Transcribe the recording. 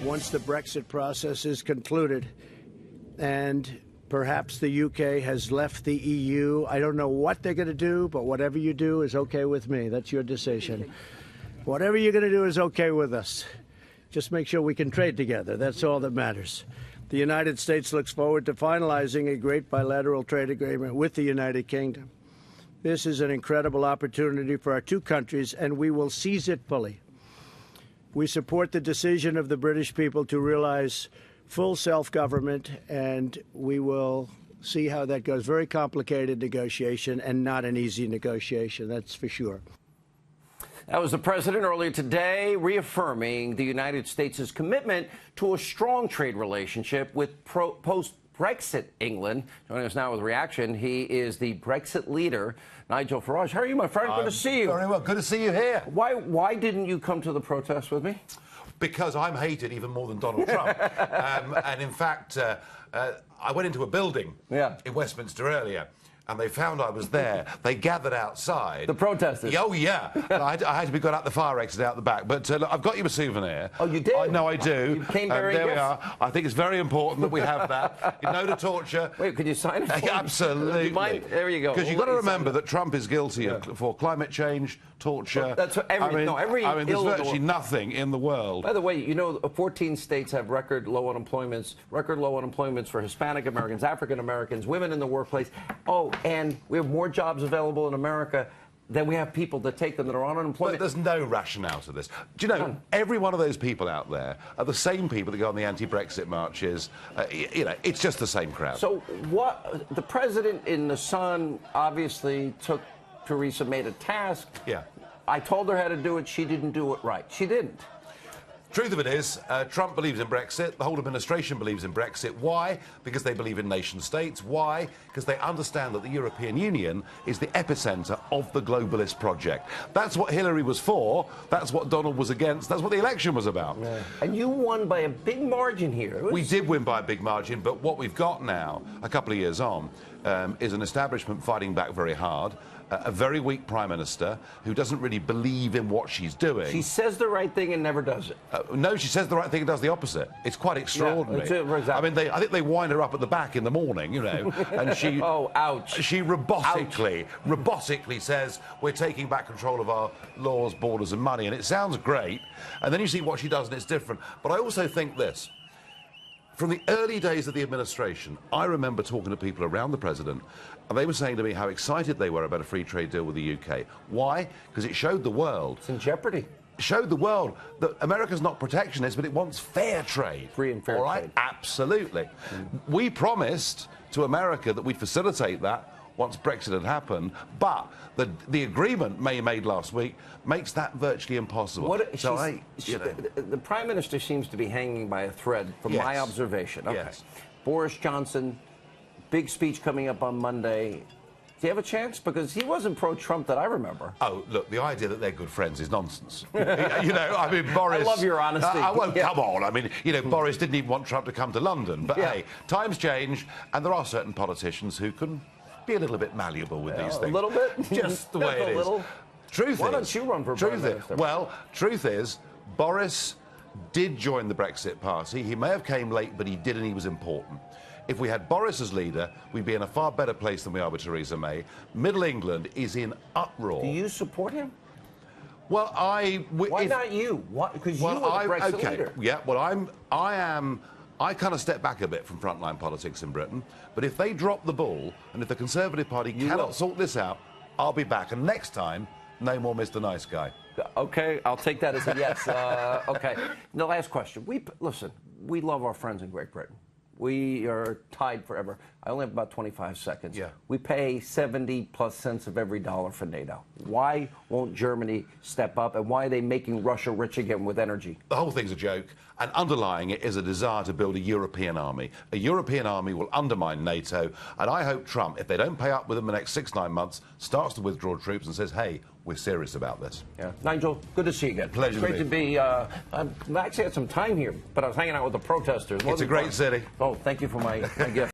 once the Brexit process is concluded and perhaps the UK has left the EU. I don't know what they're going to do, but whatever you do is okay with me. That's your decision. Whatever you're going to do is okay with us. Just make sure we can trade together. That's all that matters. The United States looks forward to finalizing a great bilateral trade agreement with the United Kingdom. This is an incredible opportunity for our two countries, and we will seize it fully. We support the decision of the British people to realize full self-government, and we will see how that goes. Very complicated negotiation and not an easy negotiation, that's for sure. That was the president earlier today reaffirming the United States' commitment to a strong trade relationship with post-Brexit England. Joining us now with a reaction, he is the Brexit leader, Nigel Farage. How are you, my friend? Good to see you. Very well. Good to see you here. Why didn't you come to the protest with me? Because I'm hated even more than Donald Trump. And in fact, I went into a building in Westminster earlier, and they found I was there. They gathered outside. The protesters? Oh, yeah. I had to be got out the fire exit out the back. But look, I've got you a souvenir. Oh, you did? No, I do. You came bearing there gifts? we are. I think it's very important that we have that. No to torture. Wait, could you sign it for me? Absolutely. You mind? There you go. Because you've got to remember that Trump is guilty for climate change, torture. That's every there's virtually nothing in the world. By the way, you know, 14 states have record low unemployments for Hispanic Americans, African Americans, women in the workplace. Oh, and we have more jobs available in America than we have people that take them that are on unemployment. But there's no rationale to this. Do you know, every one of those people out there are the same people that go on the anti-Brexit marches. You know, it's just the same crowd. So what the president in the Sun obviously took Theresa May to task. Yeah. I told her how to do it. She didn't do it right. She didn't. Truth of it is, Trump believes in Brexit. The whole administration believes in Brexit. Why? Because they believe in nation states. Why? Because they understand that the European Union is the epicenter of the globalist project. That's what Hillary was for. That's what Donald was against. That's what the election was about. Yeah. And you won by a big margin here. We did win by a big margin, but what we've got now, a couple of years on, is an establishment fighting back very hard. A very weak Prime Minister who doesn't really believe in what she's doing. She says the right thing and never does it. No, she says the right thing and does the opposite. It's quite extraordinary. Yeah, exactly. I mean, I think they wind her up at the back in the morning, you know, and she... Oh, ouch. She robotically says, we're taking back control of our laws, borders and money, and it sounds great. And then you see what she does and it's different. But I also think this. From the early days of the administration, I remember talking to people around the president, and they were saying to me how excited they were about a free trade deal with the UK. Why? Because it showed the world... It's in jeopardy. Showed the world that America's not protectionist, but it wants fair trade. Free and fair all right? trade. Absolutely. We promised to America that we'd facilitate that once Brexit had happened, but the agreement May made last week makes that virtually impossible. The Prime Minister seems to be hanging by a thread, from my observation. Okay. Yes. Boris Johnson, big speech coming up on Monday. Do you have a chance? Because he wasn't pro-Trump that I remember. Oh, look, the idea that they're good friends is nonsense. You know, I mean, Boris... I love your honesty. Come on. I mean, you know, Boris didn't even want Trump to come to London. But, hey, times change, and there are certain politicians who can be a little bit malleable with these things. A little bit? Just the way it is. Why don't you run for Prime Minister? Well, truth is, Boris did join the Brexit party. He may have came late, but he did, and he was important. If we had Boris as leader, we'd be in a far better place than we are with Theresa May. Middle England is in uproar. Do you support him? Well, Why not you? Because you were the Brexit leader. Yeah, well, I kind of step back a bit from frontline politics in Britain, but if they drop the ball, and if the Conservative Party cannot sort this out, I'll be back. And next time, no more Mr. Nice Guy. Okay, I'll take that as a yes. Okay. The last question. Listen, we love our friends in Great Britain. We are tied forever. I only have about 25 seconds. Yeah. We pay 70+ cents of every dollar for NATO. Why won't Germany step up, and why are they making Russia rich again with energy? The whole thing's a joke, and underlying it is a desire to build a European army. A European army will undermine NATO, and I hope Trump, if they don't pay up within the next 6-9 months, starts to withdraw troops and says, hey, we're serious about this. Yeah. Nigel, good to see you again. Pleasure. Great to be. I actually had some time here, but I was hanging out with the protesters. It's a great city. Oh, thank you for my gift.